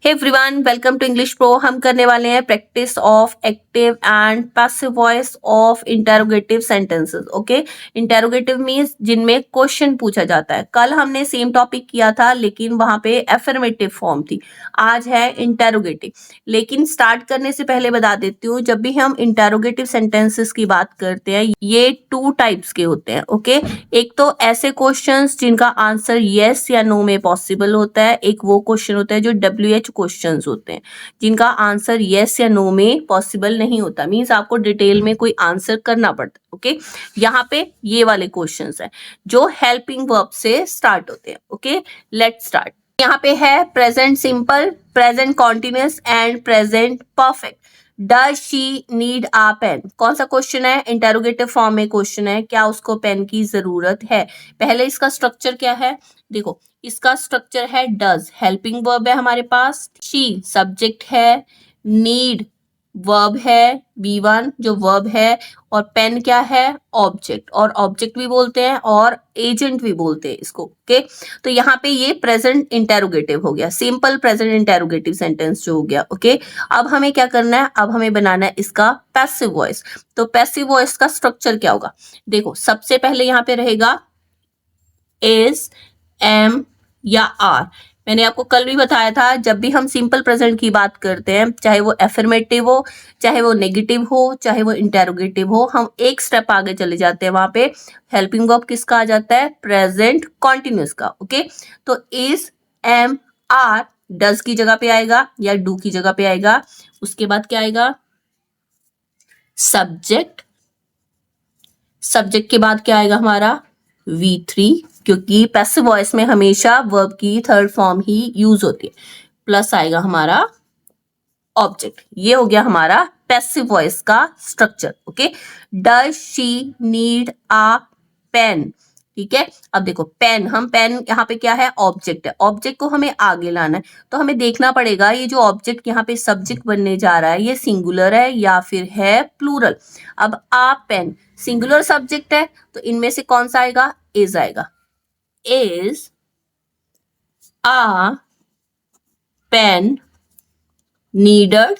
Hey everyone, welcome to English pro. हम करने वाले हैं practice of active and passive voice of interrogative sentences. Okay, interrogative means जिनमें question पूछा जाता है। कल हमने सेम टॉपिक किया था लेकिन वहां पे एफर्मेटिव फॉर्म थी, आज है इंटेरोगेटिव। लेकिन स्टार्ट करने से पहले बता देती हूँ, जब भी हम इंटेरोगेटिव सेंटेंसेस की बात करते हैं ये टू टाइप्स के होते हैं। ओके, एक तो ऐसे क्वेश्चंस जिनका आंसर यस या नो में पॉसिबल होता है, एक वो क्वेश्चन होता है जो WH क्वेश्चंस होते हैं जिनका आंसर यस या नो में पॉसिबल नहीं होता, मींस आपको डिटेल में कोई आंसर करना पड़ता है। ओके, यहाँ पे ये वाले क्वेश्चंस हैं जो हेल्पिंग वर्ब से स्टार्ट होते हैं। Okay, let's start. यहाँ पे है present simple, present continuous and present perfect. Does she need a pen? कौन सा क्वेश्चन है? इंटेरोगेटिव फॉर्म में क्वेश्चन है, क्या उसको पेन की जरूरत है। पहले इसका स्ट्रक्चर क्या है, देखो इसका स्ट्रक्चर है डज, हेल्पिंग वर्ब है हमारे पास, शी सब्जेक्ट है, नीड वर्ब है V1 जो वर्ब है, और पेन क्या है? ऑब्जेक्ट, और ऑब्जेक्ट भी बोलते हैं और एजेंट भी बोलते हैं इसको। ओके, तो यहाँ पे ये प्रेजेंट इंटेरोगेटिव हो गया, सिंपल प्रेजेंट इंटेरोगेटिव सेंटेंस जो हो गया। ओके, अब हमें क्या करना है, अब हमें बनाना है इसका पैसिव वॉइस। तो पैसिव वॉइस का स्ट्रक्चर क्या होगा, देखो सबसे पहले यहाँ पे रहेगा इज, एम या आर। मैंने आपको कल भी बताया था, जब भी हम सिंपल प्रेजेंट की बात करते हैं, चाहे वो एफर्मेटिव हो, चाहे वो नेगेटिव हो, चाहे वो इंटेरोगेटिव हो, हम एक स्टेप आगे चले जाते हैं। वहां पे हेल्पिंग वर्ब किसका आ जाता है? प्रेजेंट कॉन्टिन्यूअस का। ओके, तो इज, एम, आर डज की जगह पे आएगा या डू की जगह पे आएगा। उसके बाद क्या आएगा? सब्जेक्ट, सब्जेक्ट के बाद क्या आएगा हमारा? V3, क्योंकि पैसिव वॉइस में हमेशा वर्ब की थर्ड फॉर्म ही यूज होती है। प्लस आएगा हमारा ऑब्जेक्ट। ये हो गया हमारा पैसिव वॉइस का structure. Okay, does she need a pen? ठीक है, अब देखो पेन, हम पेन यहाँ पे क्या है? ऑब्जेक्ट है, ऑब्जेक्ट को हमें आगे लाना है, तो हमें देखना पड़ेगा ये जो ऑब्जेक्ट यहाँ पे सब्जेक्ट बनने जा रहा है ये सिंगुलर है या फिर है प्लूरल। अब आ पेन सिंगुलर सब्जेक्ट है, तो इनमें से कौन सा आएगा? इज आएगा। Is a pen needed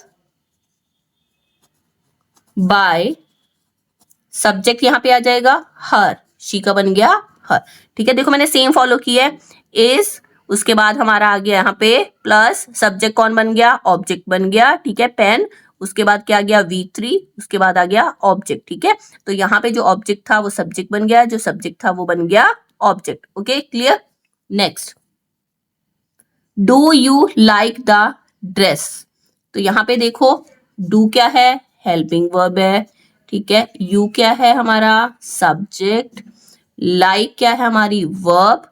by, subject यहां पे आ जाएगा हर, शी का बन गया हर। ठीक है, देखो मैंने सेम फॉलो किया है, इज, उसके बाद हमारा आ गया यहाँ पे प्लस सब्जेक्ट कौन बन गया? ऑब्जेक्ट बन गया। ठीक है, पेन, उसके बाद क्या आ गया? V3, उसके बाद आ गया ऑब्जेक्ट। ठीक है, तो यहाँ पे जो ऑब्जेक्ट था वो सब्जेक्ट बन गया, जो सब्जेक्ट था वो बन गया object. Okay, clear. Next, do you like the dress? तो यहाँ पे देखो डू क्या है? हेल्पिंग वर्ब है। ठीक है, यू क्या है? हमारा सब्जेक्ट। लाइक क्या है? हमारी वर्ब।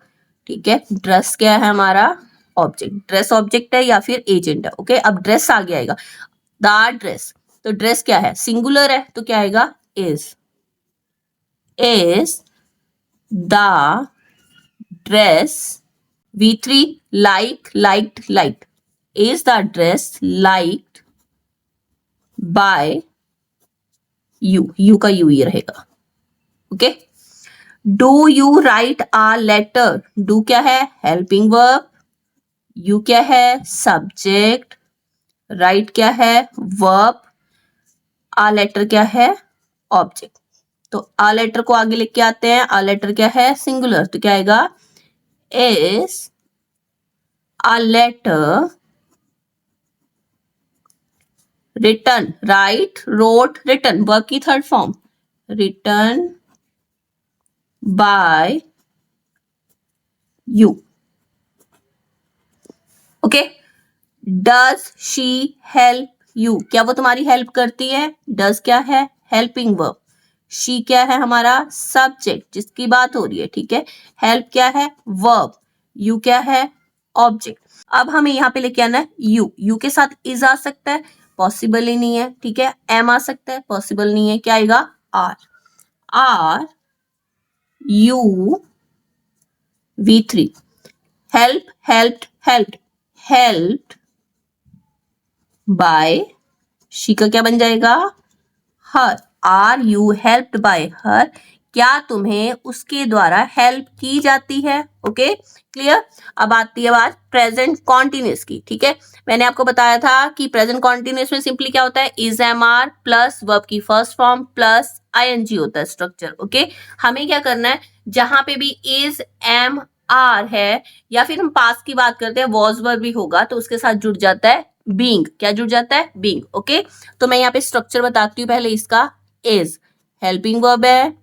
ठीक है, ड्रेस क्या है? हमारा ऑब्जेक्ट। ड्रेस ऑब्जेक्ट है या फिर एजेंट है। ओके, अब ड्रेस आगे आएगा, द ड्रेस। तो ड्रेस क्या है? सिंगुलर है, तो क्या आएगा? Is the dress. V3 like, liked, liked. Is the dress liked by you? You का you ही रहेगा। Okay, do you write a letter? Do क्या है? Helping verb. यू क्या है? सब्जेक्ट। राइट क्या है? वर्ब। आ लेटर क्या है? ऑब्जेक्ट। तो आ लेटर को आगे लेके आते हैं, आ लेटर क्या है? सिंगुलर, तो क्या आएगा? Is a letter written, write, wrote, written, verb की third form, written by you. Okay, does she help you? क्या वो तुम्हारी हेल्प करती है? does क्या है? Helping verb. she क्या है? हमारा सब्जेक्ट जिसकी बात हो रही है। ठीक है, हेल्प क्या है? वर्ब। you क्या है? ऑब्जेक्ट। अब हमें यहाँ पे लेके आना है यू। यू के साथ इज आ सकता है, पॉसिबल ही नहीं है। ठीक है, एम आ सकता है, पॉसिबल नहीं है। क्या आएगा? Are. Are you V3, help, helped, helped, helped by, she का क्या बन जाएगा? Her. Are you helped by her? क्या तुम्हें उसके द्वारा हेल्प की जाती है? Okay clear. अब आती है बात प्रेजेंट कॉन्टिन्यूस की, ठीक है। मैंने आपको बताया था कि प्रेजेंट कॉन्टिन्यूस में सिंपली क्या होता है, is am are plus verb की फर्स्ट फॉर्म प्लस आईएनजी होता है स्ट्रक्चर। ओके हमें क्या करना है, जहां पे भी इज एम आर है या फिर हम पास की बात करते हैं वॉज वर्ब भी होगा तो उसके साथ जुड़ जाता है बीइंग। क्या जुड़ जाता है? बीइंग। ओके तो मैं यहाँ पे स्ट्रक्चर बताती हूँ पहले इसका। इज हेल्पिंग वर्ब है,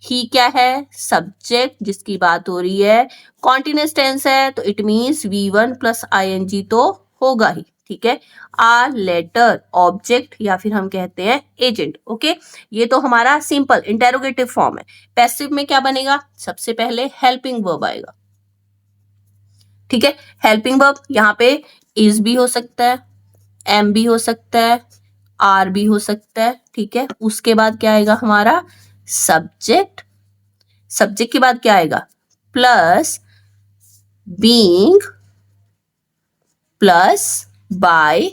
ही क्या है, सब्जेक्ट जिसकी बात हो रही है, कॉन्टिन्यूअस टेंस है तो it means V1 plus ING तो होगा ही, ठीक है। आ लेटर ऑब्जेक्ट या फिर हम कहते हैं एजेंट। ओके ये तो हमारा सिंपल इंटेरोगेटिव फॉर्म है। पैसिव में क्या बनेगा, सबसे पहले हेल्पिंग वर्ब आएगा, ठीक है। हेल्पिंग वर्ब यहाँ पे इज भी हो सकता है, एम भी हो सकता है, आर भी हो सकता है, ठीक है। उसके बाद क्या आएगा हमारा सब्जेक्ट, सब्जेक्ट के बाद क्या आएगा plus being plus by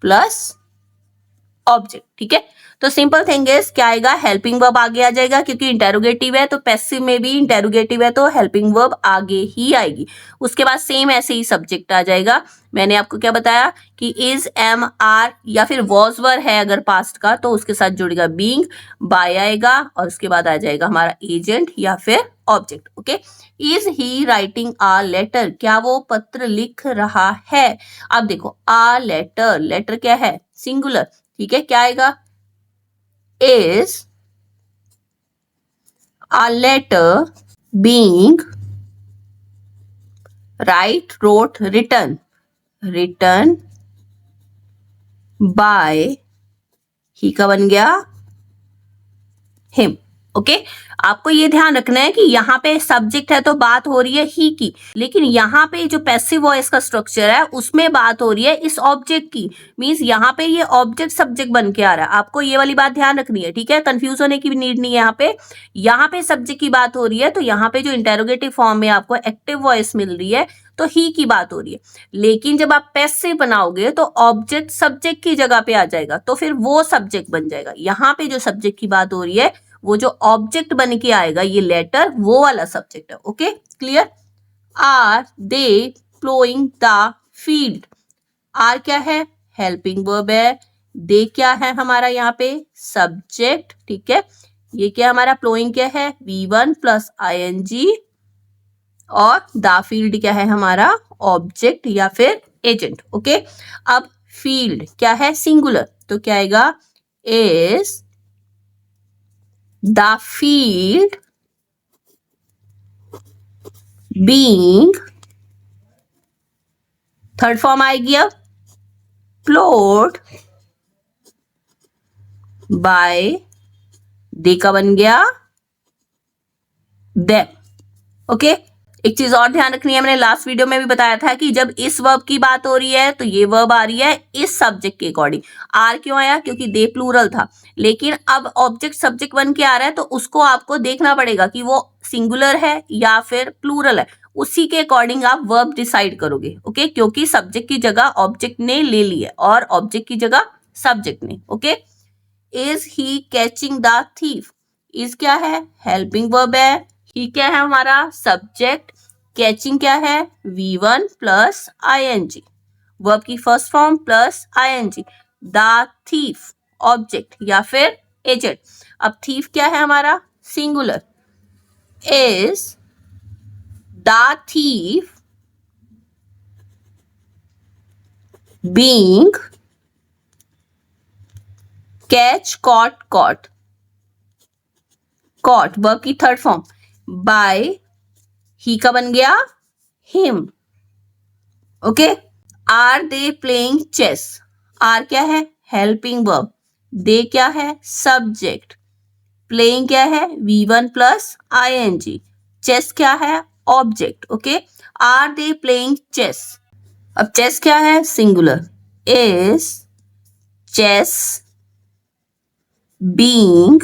plus object, ठीक है। तो सिंपल थिंग इज क्या आएगा, हेल्पिंग वर्ब आगे आ जाएगा क्योंकि इंटेरोगेटिव है तो पैसिव में भी इंटेरोगेटिव है तो हेल्पिंग वर्ब आगे ही आएगी। उसके बाद सेम ऐसे ही सब्जेक्ट आ जाएगा। मैंने आपको क्या बताया कि इज एम आर या फिर वॉज वर है अगर पास्ट का तो उसके साथ जुड़ेगा बीइंग, बाय आएगा और उसके बाद आ जाएगा हमारा एजेंट या फिर object. Okay is he writing a letter, क्या वो पत्र लिख रहा है। अब देखो अ लेटर, लेटर क्या है सिंगुलर, ठीक है। क्या आएगा is a letter being write wrote written by ही का बन गया him। ओके आपको ये ध्यान रखना है कि यहाँ पे सब्जेक्ट है तो बात हो रही है ही की, लेकिन यहाँ पे जो पैसिव वॉइस का स्ट्रक्चर है उसमें बात हो रही है इस ऑब्जेक्ट की। मींस यहाँ पे ये ऑब्जेक्ट सब्जेक्ट बन के आ रहा है, आपको ये वाली बात ध्यान रखनी है, ठीक है। कंफ्यूज होने की भी नीड नहीं है। यहाँ पे सब्जेक्ट की बात हो रही है तो यहाँ पे जो इंटेरोगेटिव फॉर्म में आपको एक्टिव वॉइस मिल रही है तो ही की बात हो रही है, लेकिन जब आप पैसिव बनाओगे तो ऑब्जेक्ट सब्जेक्ट की जगह पे आ जाएगा तो फिर वो सब्जेक्ट बन जाएगा। यहाँ पे जो सब्जेक्ट की बात हो रही है वो जो ऑब्जेक्ट बन के आएगा ये लेटर वो वाला सब्जेक्ट है। Okay clear. Are they ploughing the field, are क्या है हेल्पिंग वर्ब है, दे क्या है हमारा यहाँ पे सब्जेक्ट, ठीक है। ये क्या हमारा प्लोइंग क्या है V1 प्लस आईएनजी और द फील्ड क्या है हमारा ऑब्जेक्ट या फिर एजेंट। ओके अब फील्ड क्या है सिंगुलर तो क्या आएगा is the field being, third form आएगी अब plowed by, दे का बन गया them। ओके एक चीज और ध्यान रखनी है, मैंने लास्ट वीडियो में भी बताया था कि जब इस वर्ब की बात हो रही है तो ये वर्ब आ रही है इस सब्जेक्ट के अकॉर्डिंग। आर क्यों आया, क्योंकि दे प्लूरल था, लेकिन अब ऑब्जेक्ट सब्जेक्ट बन के आ रहा है तो उसको आपको देखना पड़ेगा कि वो सिंगुलर है या फिर प्लूरल है, उसी के अकॉर्डिंग आप वर्ब डिसाइड करोगे। ओके क्योंकि सब्जेक्ट की जगह ऑब्जेक्ट ने ले ली है और ऑब्जेक्ट की जगह सब्जेक्ट ने। Okay is he catching the thief, is क्या है हेल्पिंग वर्ब है, ही क्या है हमारा सब्जेक्ट, कैचिंग क्या है V1 प्लस आईएनजी, वर्ब की first form plus ING, the thief object या फिर एजेंट। अब थीफ क्या है हमारा singular, is the thief being catch caught caught, caught verb की थर्ड फॉर्म बाय ही का बन गया him. Okay are they playing chess, are क्या है हेल्पिंग वर्ब, दे क्या है सब्जेक्ट, प्लेइंग क्या है V1 प्लस आईएनजी, चेस क्या है object. Okay are they playing chess, अब चेस क्या है singular, is chess being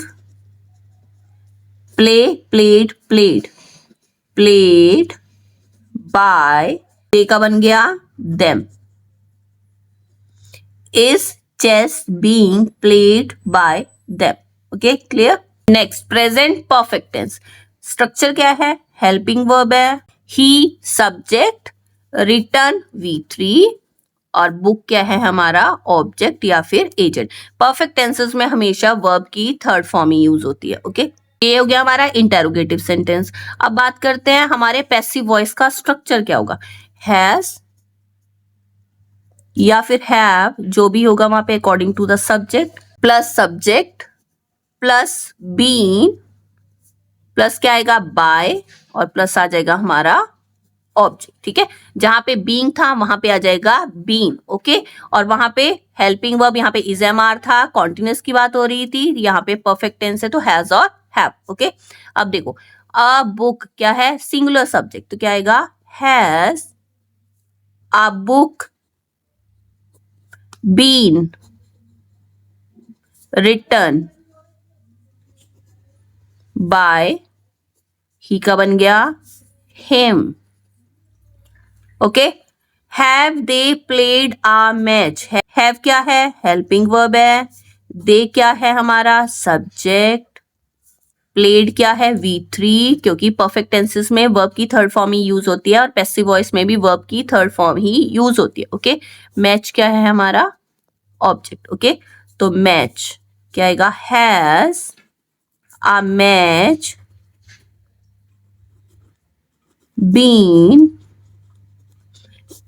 played by, they का बन गया them, is chess being played by them. Okay clear. Next present perfect tense, structure क्या है, हेल्पिंग वर्ब है, ही सब्जेक्ट, रिटर्न V3 और बुक क्या है हमारा ऑब्जेक्ट या फिर एजेंट। परफेक्ट टेंसेस में हमेशा वर्ब की थर्ड फॉर्म ही यूज होती है। ओके, ये हो गया हमारा इंटेरोगेटिव सेंटेंस। अब बात करते हैं हमारे पैसिव वॉइस का स्ट्रक्चर क्या होगा, हैज या फिर हैव, जो भी होगा वहां पे according to the subject plus been plus क्या आएगा बाय और प्लस आ जाएगा हमारा ऑब्जेक्ट। ठीक है, जहां पे बीइंग था वहां पे आ जाएगा बीन। ओके, और वहां पे हेल्पिंग वर्ब, यहाँ पे इज एम आर था, कॉन्टिन्यूस की बात हो रही थी, यहाँ पे परफेक्ट टेंस है तो हैज और हैव। ओके, अब देखो अ बुक क्या है, सिंगुलर सब्जेक्ट, तो क्या आएगा, has a book been written by, he का बन गया him. Okay, have they played a match, have क्या है, हेल्पिंग वर्ब है, दे क्या है हमारा सब्जेक्ट, प्लेड क्या है V3, क्योंकि परफेक्ट टेंसेस में वर्ब की थर्ड फॉर्म ही यूज होती है और पैसिव वॉइस में भी वर्ब की थर्ड फॉर्म ही यूज होती है। ओके, मैच क्या है हमारा ऑब्जेक्ट। ओके, तो मैच क्या आएगा, has a match been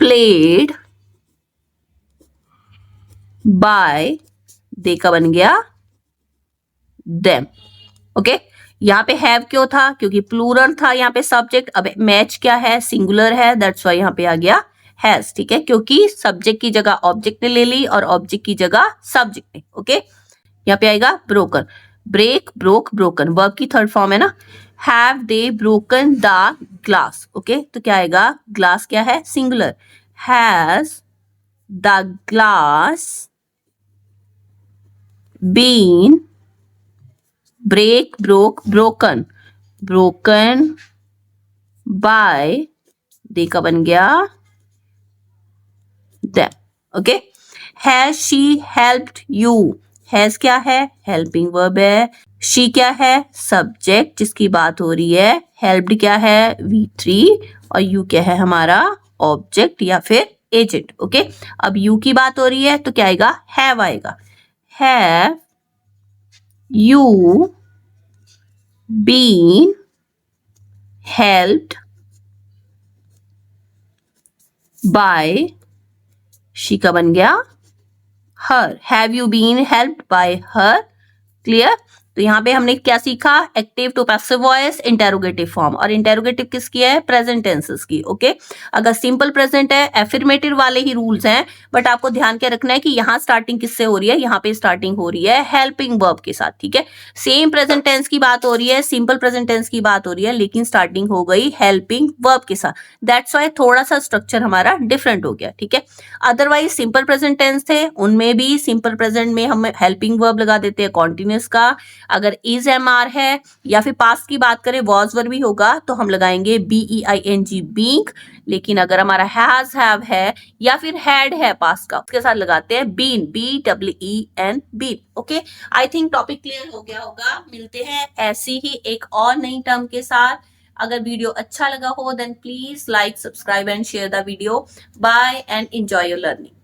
played by, they का बन गया देम। ओके, यहाँ पे हैव क्यों था, क्योंकि प्लूरल था यहाँ पे सब्जेक्ट। अब मैच क्या है, सिंगुलर है, दैट्स वाई यहाँ पे आ गया हैज। ठीक है, क्योंकि सब्जेक्ट की जगह ऑब्जेक्ट ने ले ली और ऑब्जेक्ट की जगह सब्जेक्ट ने। ओके, यहाँ पे आएगा broken, break broke broken, verb की थर्ड फॉर्म है ना। Have they broken the glass. Okay, तो क्या आएगा, ग्लास क्या है singular, has the glass been break broke broken, broken by, they का बन गया them. Okay, has she helped you, has क्या है हेल्पिंग वर्ब है, शी क्या है सब्जेक्ट जिसकी बात हो रही है, हेल्प्ड क्या है V3 और यू क्या है हमारा ऑब्जेक्ट या फिर एजेंट। ओके, अब यू की बात हो रही है तो क्या आएगा, हैव आएगा, have you been helped by, she का बन गया her, have you been helped by her, clear. तो यहाँ पे हमने क्या सीखा, active to passive voice, interrogative form, और इंटेरोगेटिव किसकी है, प्रेजेंट टेंसेस की। ओके, अगर सिंपल प्रेजेंट है एफर्मेटिव वाले ही रूल्स हैं, बट आपको ध्यान क्या रखना है कि यहाँ स्टार्टिंग किससे हो रही है, यहाँ पे स्टार्टिंग हो रही है हेल्पिंग वर्ब के साथ। ठीक है, सेम प्रेजेंट टेंस की बात हो रही है, सिंपल प्रेजेंट टेंस की बात हो रही है, लेकिन स्टार्टिंग हो गई हेल्पिंग वर्ब के साथ, दैट्स वाई थोड़ा सा स्ट्रक्चर हमारा डिफरेंट हो गया। ठीक है, अदरवाइज सिंपल प्रेजेंट टेंस थे उनमें भी सिंपल प्रेजेंट में हम हेल्पिंग वर्ब लगा देते हैं कॉन्टिन्यूस का, अगर इज एम आर है या फिर पास्ट की बात करें वॉज वर भी होगा तो हम लगाएंगे BEING बीइंग, लेकिन अगर हमारा हैज हैव है या फिर हैड है पास्ट का उसके साथ लगाते हैं been, BEEN been. Okay, I think topic clear हो गया होगा, मिलते हैं ऐसी ही एक और नई टर्म के साथ। अगर वीडियो अच्छा लगा हो then please like subscribe and share the video. Bye and enjoy your learning.